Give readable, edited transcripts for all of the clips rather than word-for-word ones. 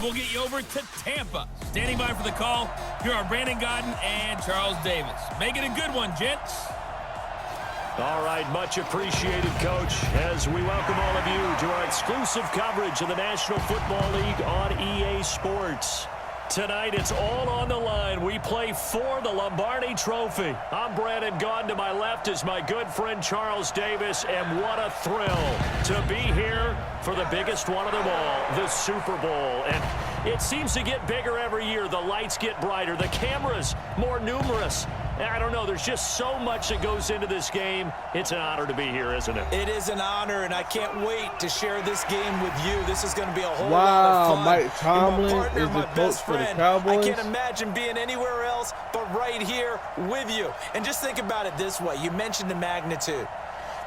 we'll get you over to Tampa. Standing by for the call, here are Brandon Godden and Charles Davis. Make it a good one, gents. All right, much appreciated, Coach, as we welcome all of you to our exclusive coverage of the National Football League on EA Sports. Tonight, it's all on the line. We play for the Lombardi Trophy. I'm Brandon Gaudin. To my left is my good friend Charles Davis, and what a thrill to be here for the biggest one of them all, the Super Bowl. And it seems to get bigger every year. The lights get brighter. The cameras more numerous. I don't know. There's just so much that goes into this game. It's an honor to be here, isn't it? It is an honor, and I can't wait to share this game with you. This is going to be a whole lot of fun. Mike Tomlin is the coach for the Cowboys. I can't imagine being anywhere else but right here with you. And just think about it this way. You mentioned the magnitude.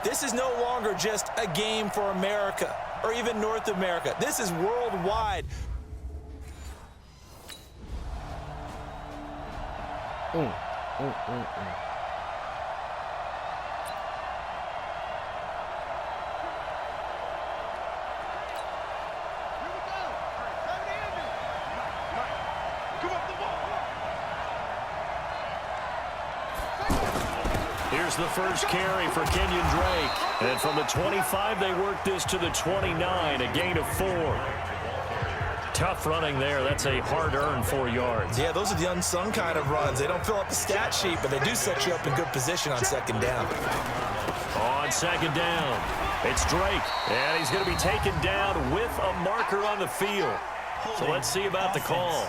This is no longer just a game for America or even North America. This is worldwide. Here's the first carry for Kenyon Drake. And from the 25, they work this to the 29, a gain of 4. Tough running there. That's a hard-earned 4 yards. Yeah, those are the unsung kind of runs. They don't fill up the stat sheet, but they do set you up in good position on second down. On second down, it's Drake, and he's going to be taken down with a marker on the field. So let's see about the call.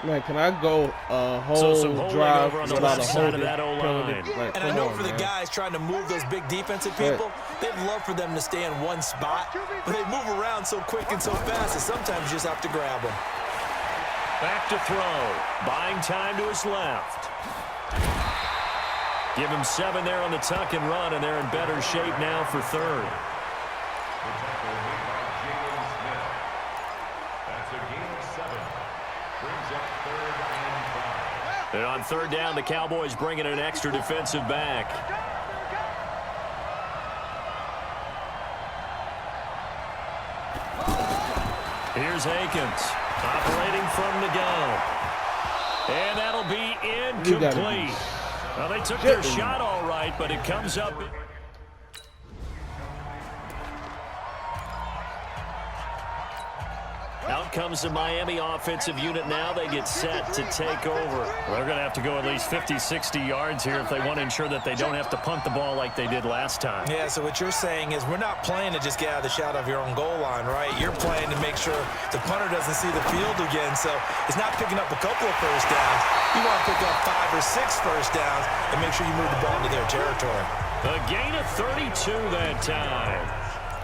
Man, can I go a whole drive on the without left a side of holding? that O-line? Like, and I know for the guys trying to move those big defensive people, they'd love for them to stay in one spot, but they move around so quick and so fast that sometimes you just have to grab them. Back to throw. Buying time to his left. Give him 7 there on the tuck and run, and they're in better shape now for third. And on third down, the Cowboys bring in an extra defensive back. Here's Akins, operating from the gun. And that'll be incomplete. Well, they took their shot all right, but it comes up. Out comes the Miami offensive unit now. They get set to take over. Well, they're going to have to go at least 50, 60 yards here if they want to ensure that they don't have to punt the ball like they did last time. Yeah, so what you're saying is we're not playing to just get out of the shadow of your own goal line, right? You're playing to make sure the punter doesn't see the field again. So it's not picking up a couple of first downs. You want to pick up 5 or 6 first downs and make sure you move the ball into their territory. A gain of 32 that time.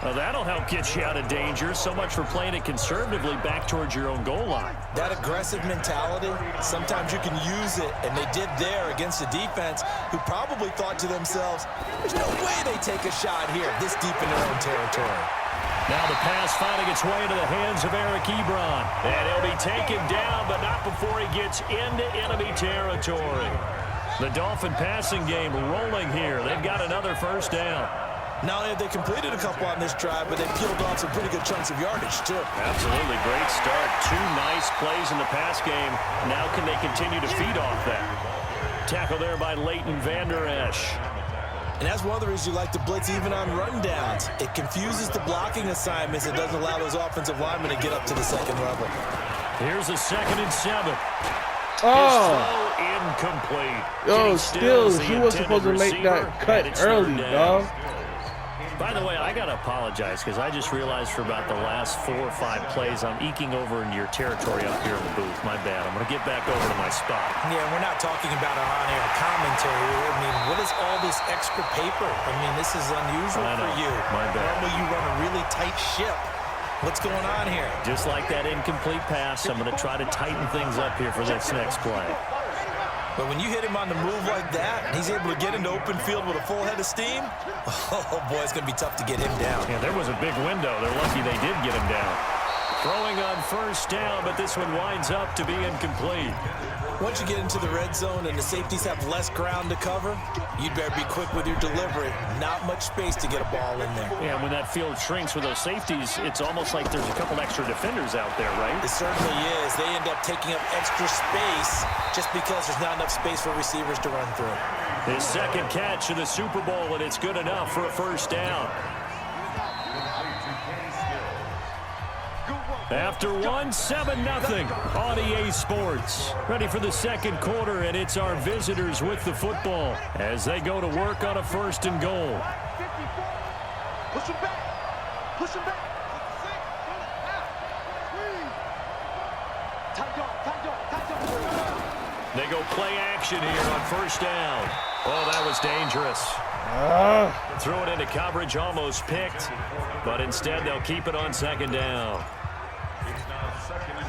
Well, that'll help get you out of danger. So much for playing it conservatively back towards your own goal line. That aggressive mentality, sometimes you can use it, and they did there against a defense who probably thought to themselves, there's no way they take a shot here this deep in their own territory. Now the pass finding its way into the hands of Eric Ebron. And he'll be taken down, but not before he gets into enemy territory. The Dolphin passing game rolling here. They've got another first down. Not only have they completed a couple on this drive, but they peeled off some pretty good chunks of yardage, too. Absolutely. Great start. 2 nice plays in the pass game. Now can they continue to feed off that? Tackle there by Leighton Vander Esch. And that's one of the reasons you like to blitz even on rundowns. It confuses the blocking assignments. It doesn't allow those offensive linemen to get up to the second level. Here's a 2nd and 7. Oh, incomplete. Yo, Stills, you were supposed to make that cut early, dog. By the way, I got to apologize because I just realized for about the last 4 or 5 plays, I'm eking over into your territory up here in the booth. My bad. I'm going to get back over to my spot. Yeah, we're not talking about our on-air commentary. I mean, what is all this extra paper? I mean, this is unusual for you. My bad. Normally you run a really tight ship. What's going on here? Just like that incomplete pass, I'm going to try to tighten things up here for this next play. But when you hit him on the move like that, and he's able to get into open field with a full head of steam, oh, boy, it's going to be tough to get him down. Yeah, there was a big window. They're lucky they did get him down. Throwing on first down, but this one winds up to be incomplete. Once you get into the red zone and the safeties have less ground to cover, you'd better be quick with your delivery. Not much space to get a ball in there. Yeah, when that field shrinks with those safeties, it's almost like there's a couple extra defenders out there, right? It certainly is. They end up taking up extra space just because there's not enough space for receivers to run through. His second catch of the Super Bowl, and it's good enough for a first down. After one, 7-0 on EA Sports. Ready for the second quarter, and it's our visitors with the football as they go to work on a 1st and goal. Push him back. Push him back. They go play action here on first down. Oh, that was dangerous. Threw it into coverage, almost picked, but instead they'll keep it on 2nd down.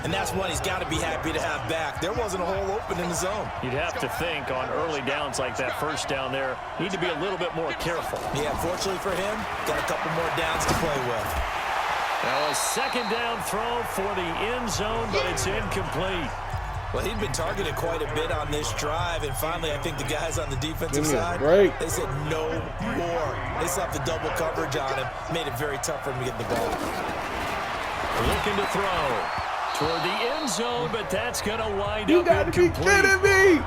And that's one he's got to be happy to have back. There wasn't a hole open in the zone. You'd have to think on early downs like that first down there, need to be a little bit more careful. Yeah, fortunately for him, got a couple more downs to play with. Now a 2nd down throw for the end zone, but it's incomplete. Well, he'd been targeted quite a bit on this drive, and finally I think the guys on the defensive side, they said no more. They slapped the double coverage on him, made it very tough for him to get the ball. Looking to throw toward the end zone, but that's going to wind You up gotta be incomplete. kidding me!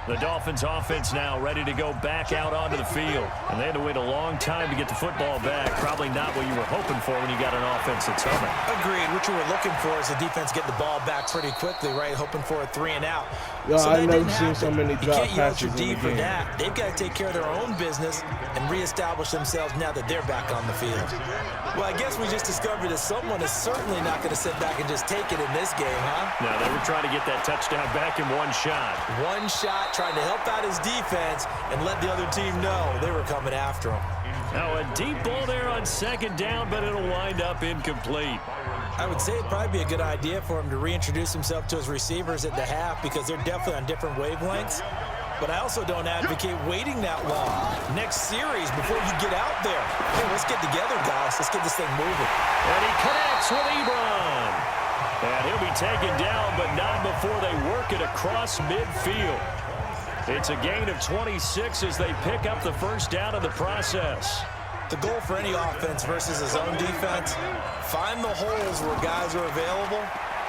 The Dolphins offense now ready to go back out onto the field. And they had to wait a long time to get the football back. Probably not what you were hoping for when you got an offense that's humming. Agreed. What you were looking for is the defense get the ball back pretty quickly, right? Hoping for a 3-and-out. Yo, So I've that never didn't seen happen. so many You drop can't yell at passes your in D the for game. that. They've got to take care of their own business and reestablish themselves now that they're back on the field. Well, I guess we just discovered that someone is certainly not going to sit back and just take it in this game, huh? No, they were trying to get that touchdown back in one shot. One shot, trying to help out his defense and let the other team know they were coming after him. Now a deep ball there on 2nd down, but it'll wind up incomplete. I would say it'd probably be a good idea for him to reintroduce himself to his receivers at the half because they're definitely on different wavelengths. But I also don't advocate waiting that long. Next series, before you get out there, hey, let's get together, guys. Let's get this thing moving. And he connects with Ebron. And he'll be taken down, but not before they work it across midfield. It's a gain of 26 as they pick up the first down in the process. The goal for any offense versus his own defense, find the holes where guys are available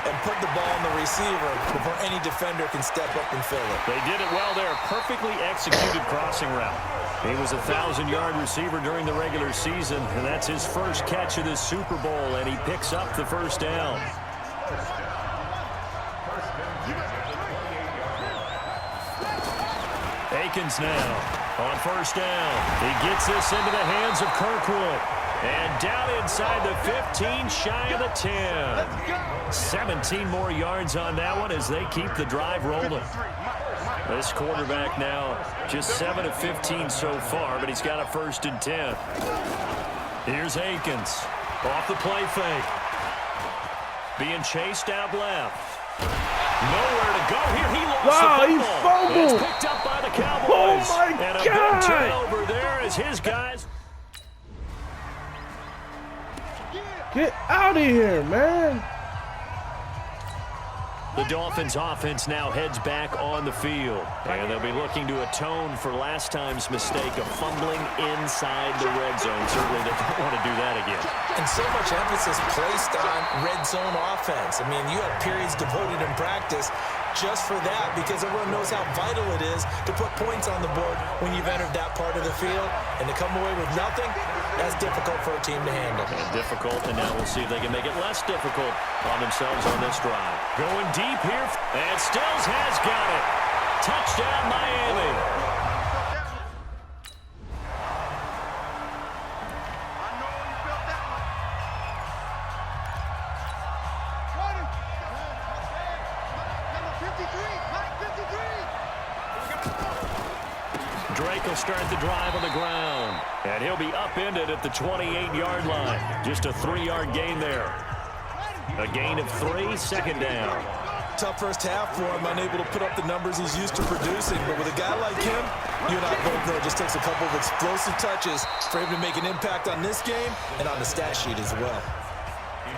and put the ball on the receiver before any defender can step up and fill it. They did it well there. Perfectly executed crossing route. He was a 1,000-yard receiver during the regular season, and that's his first catch of this Super Bowl, and he picks up the first down. Akins now on first down. He gets this into the hands of Kirkwood. And down inside the 15, shy of the 10. 17 more yards on that one as they keep the drive rolling. This quarterback now just 7 of 15 so far, but he's got a 1st and 10. Here's Akins off the play fake. Being chased out left. Nowhere to go here. He lost the He football. fumbled. It's picked up by the Cowboys. Oh, my and a God. big turnover there as his guys. Get out of here, man. The Dolphins offense now heads back on the field. And they'll be looking to atone for last time's mistake of fumbling inside the red zone. Certainly they don't want to do that again. And so much emphasis placed on red zone offense. I mean, you have periods devoted in practice just for that because everyone knows how vital it is to put points on the board when you've entered that part of the field. And to come away with nothing, that's difficult for a team to handle. And difficult, and now we'll see if they can make it less difficult on themselves on this drive. Going deep here, and Stills has got it. Touchdown, Miami. Drake will start the drive on the ground. And he'll be upended at the 28-yard line. Just a 3-yard gain there. A gain of 3, 2nd down. tough first half for him, unable to put up the numbers he's used to producing. But with a guy like him, you and I both know it just takes a couple of explosive touches for him to make an impact on this game and on the stat sheet as well.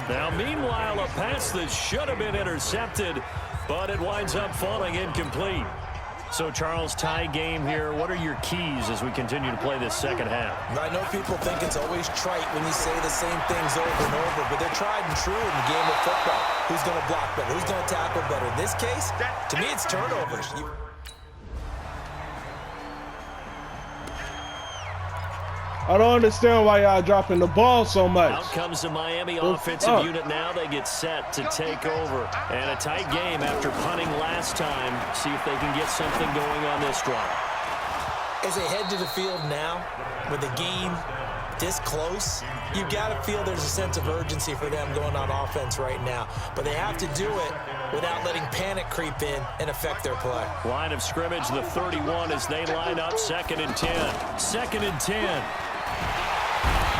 Now, meanwhile, a pass that should have been intercepted, but it winds up falling incomplete. So, Charles, tie game here. What are your keys as we continue to play this second half? I know people think it's always trite when you say the same things over and over, but they're tried and true in the game of football. Who's going to block better? Who's going to tackle better? In this case, to me, it's turnovers. I don't understand why y'all dropping the ball so much. Out comes the Miami offensive unit now. They get set to take over. And a tight game after punting last time. See if they can get something going on this drive. As they head to the field now, with the game this close, you've got to feel there's a sense of urgency for them going on offense right now. But they have to do it without letting panic creep in and affect their play. Line of scrimmage, the 31 as they line up. 2nd and 10. 2nd and 10.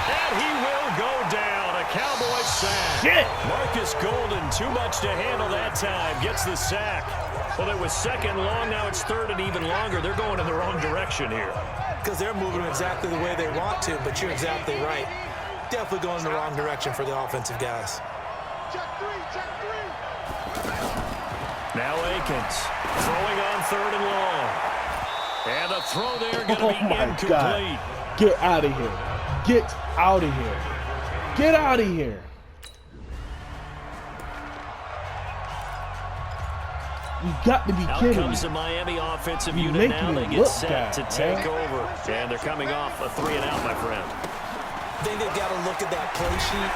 And he will go down. A Cowboys sack. Shit. Marcus Golden, too much to handle that time. Gets the sack. Well, it was 2nd long. Now it's 3rd and even longer. They're going in the wrong direction here. Because they're moving exactly the way they want to, but you're exactly right. Definitely going in the wrong direction for the offensive guys. Check three. Now Akins throwing on 3rd and long. And the throw there going to be incomplete. God. Get out of here. Get out of here. Get out of here. You got to be kidding me. Out comes the Miami offensive unit now. They get set to take over. And they're coming off a 3-and-out, my friend. I think they've got to look at that play sheet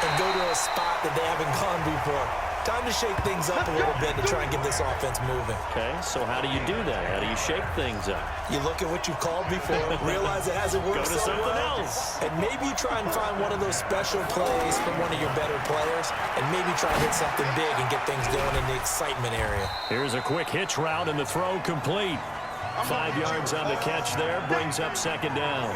and go to a spot that they haven't gone before. Time to shake things up a little bit to try and get this offense moving. Okay, so how do you do that? How do you shake things up? You look at what you've called before, realize it hasn't worked Go to so something well, else. and maybe you try and find one of those special plays from one of your better players, and maybe try and hit something big and get things going in the excitement area. Here's a quick hitch route, and the throw complete. 5 yards on the catch there, brings up 2nd down.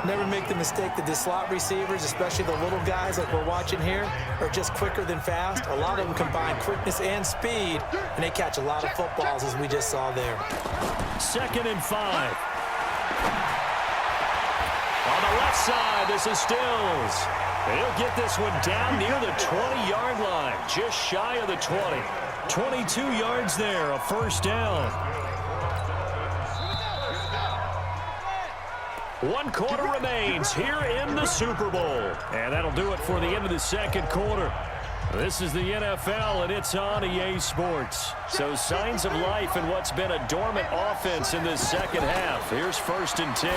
Never make the mistake that the slot receivers, especially the little guys like we're watching here, are just quicker than fast. A lot of them combine quickness and speed, and they catch a lot of footballs, as we just saw there. 2nd and 5. On the left side, this is Stills. He'll get this one down near the 20-yard line, just shy of the 20. 22 yards there, a 1st down. 1 quarter remains here in the Super Bowl. And that'll do it for the end of the 2nd quarter. This is the NFL, and it's on EA Sports. So signs of life in what's been a dormant offense in this 2nd half. Here's 1st and 10.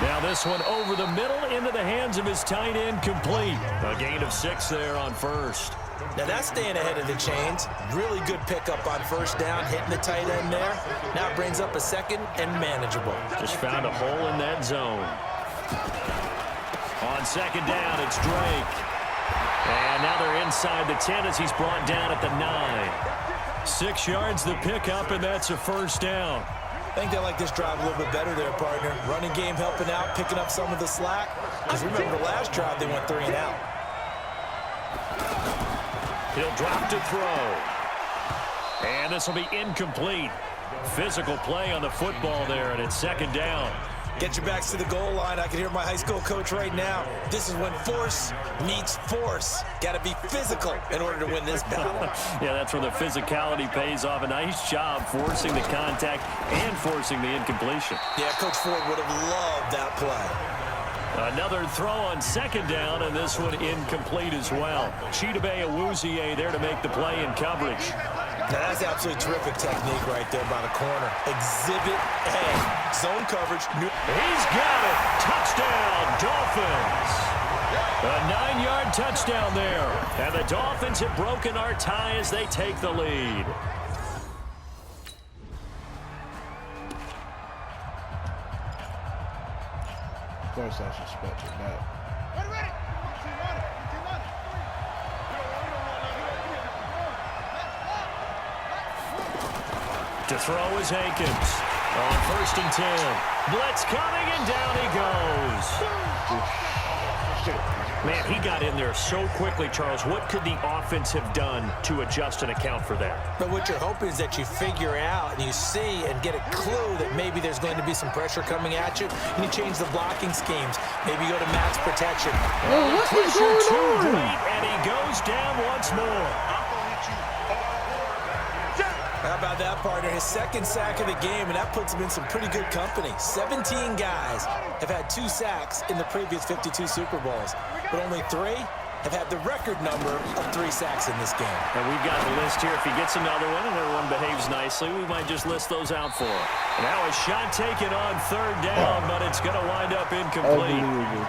Now this one over the middle into the hands of his tight end, complete. A gain of 6 there on 1st. Now that's staying ahead of the chains. Really good pickup on 1st down, hitting the tight end there. Now it brings up a 2nd and manageable. Just found a hole in that zone. On 2nd down, it's Drake. And now they're inside the 10 as he's brought down at the 9. 6 yards the pickup, and that's a 1st down. I think they like this drive a little bit better there, partner. Running game helping out, picking up some of the slack. Because remember the last drive, they went 3-and-out. He'll drop to throw. And this will be incomplete. Physical play on the football there, and it's 2nd down. Get your backs to the goal line. I can hear my high school coach right now. This is when force meets force. Got to be physical in order to win this battle. Yeah, that's where the physicality pays off. A nice job forcing the contact and forcing the incompletion. Yeah, Coach Ford would have loved that play. Another throw on 2nd down, and this one incomplete as well. Chidobe Awuzie there to make the play in coverage. Now that's absolutely terrific technique right there by the corner. Exhibit A. Zone coverage. He's got it. Touchdown, Dolphins. A 9-yard touchdown there. And the Dolphins have broken our tie as they take the lead. Of course I suspected that. Ready. To throw is Akins. On 1st and 10. Blitz coming, and down he goes. possession. Man, he got in there so quickly, Charles. What could the offense have done to adjust and account for that? But what you're hoping is that you figure out and you see and get a clue that maybe there's going to be some pressure coming at you, and you change the blocking schemes. Maybe go to max protection. Yo, what is going on? Great, and he goes down once more. How about that, partner? His second sack of the game, and that puts him in some pretty good company. 17 guys have had 2 sacks in the previous 52 Super Bowls, but only 3 have had the record number of 3 sacks in this game. And we've got the list here. If he gets another one and everyone behaves nicely, we might just list those out for him. Now a shot taken on 3rd down, but it's going to wind up incomplete. Unbelievable.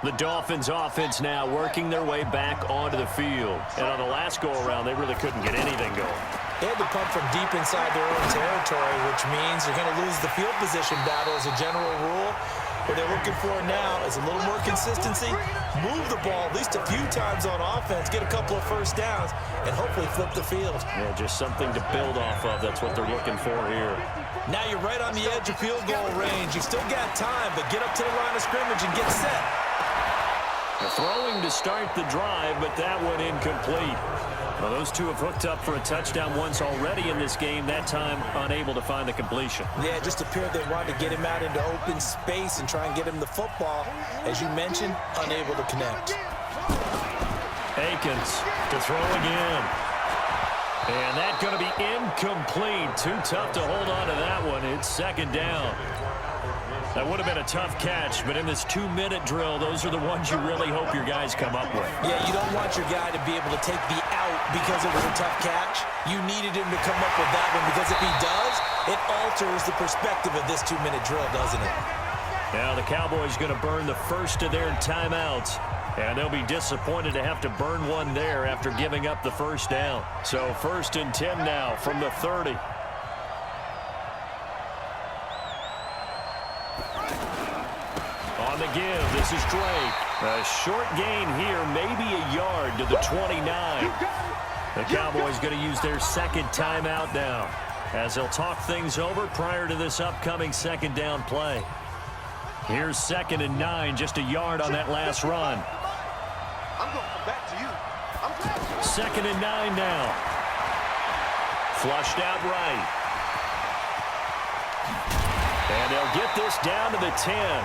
The Dolphins offense now working their way back onto the field. And on the last go-around, they really couldn't get anything going. They had to punt from deep inside their own territory, which means you're going to lose the field position battle as a general rule. What they're looking for now is a little more consistency, move the ball at least a few times on offense, get a couple of first downs, and hopefully flip the field. Yeah, just something to build off of. That's what they're looking for here. Now you're right on the edge of field goal range. You've still got time, but get up to the line of scrimmage and get set. Throwing to start the drive, but that one incomplete. Well, those two have hooked up for a touchdown once already in this game, that time unable to find the completion. Yeah, it just appeared they wanted to get him out into open space and try and get him the football. As you mentioned, unable to connect. Akins to throw again. And that's going to be incomplete. Too tough to hold on to that one. It's 2nd down. That would have been a tough catch, but in this 2-minute drill, those are the ones you really hope your guys come up with. Yeah, you don't want your guy to be able to take the out because it was a tough catch. You needed him to come up with that one because if he does, it alters the perspective of this 2-minute drill, doesn't it? Now the Cowboys going to burn the first of their timeouts, and they'll be disappointed to have to burn one there after giving up the first down. So 1st and 10 now from the 30. On the give, this is Drake. A short gain here, maybe a yard to the 29. The Cowboys going to use their 2nd timeout now, as they'll talk things over prior to this upcoming 2nd down play. Here's 2nd and 9, just a yard on that last run. I'm going to come back to you. 2nd and 9 now. Flushed out right. And they'll get this down to the 10.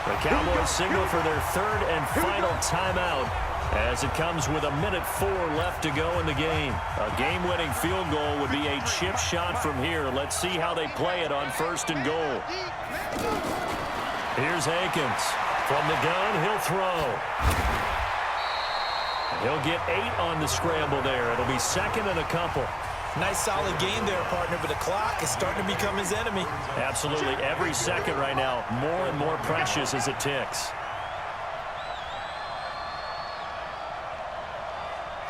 The Cowboys signal for their 3rd and final timeout as it comes with 1:04 left to go in the game. A game-winning field goal would be a chip shot from here. Let's see how they play it on 1st and goal. Here's Akins. From the gun, he'll throw. He'll get 8 on the scramble there. It'll be 2nd and a couple. Nice solid game there, partner, but the clock is starting to become his enemy. Absolutely. Every second right now, more and more precious as it ticks.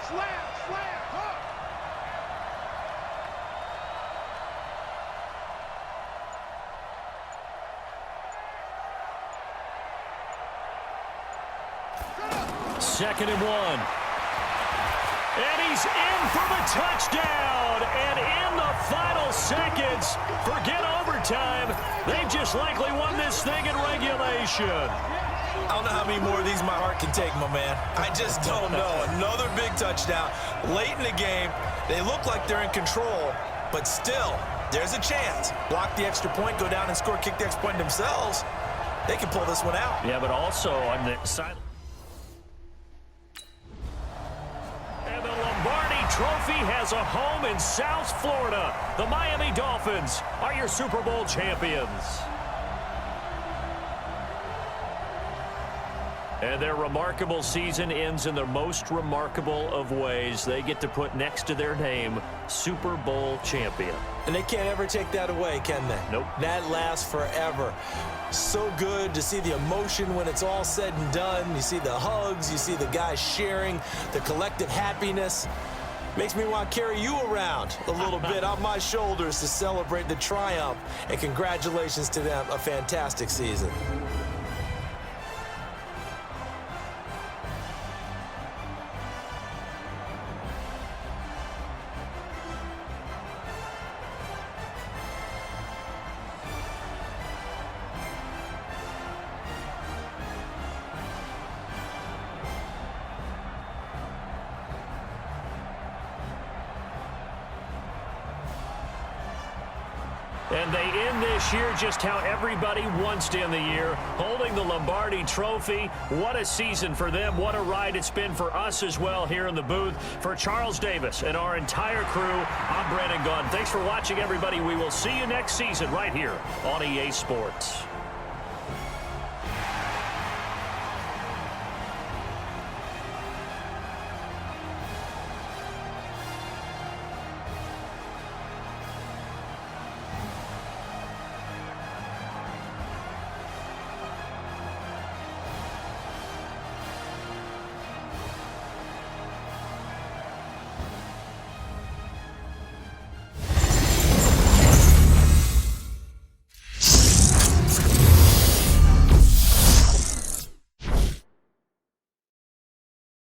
Slam, slam, huh? Second and 1. And he's in for the touchdown. And in the final seconds, forget overtime. They've just likely won this thing in regulation. I don't know how many more of these my heart can take, my man. I just don't know. Another big touchdown. Late in the game, they look like they're in control, but still, there's a chance. Block the extra point, go down and score, kick the extra point themselves. They can pull this one out. Yeah, but also on the side. Trophy has a home in South Florida. The Miami Dolphins are your Super Bowl champions. And their remarkable season ends in the most remarkable of ways. They get to put next to their name, Super Bowl champion. And they can't ever take that away, can they? Nope. That lasts forever. So good to see the emotion when it's all said and done. You see the hugs, you see the guys sharing, the collective happiness. Makes me want to carry you around a little bit on my shoulders to celebrate the triumph. And congratulations to them. A fantastic season. And they end this year just how everybody wants to end the year, holding the Lombardi Trophy. What a season for them. What a ride it's been for us as well here in the booth. For Charles Davis and our entire crew, I'm Brandon Gaudin. Thanks for watching, everybody. We will see you next season right here on EA Sports.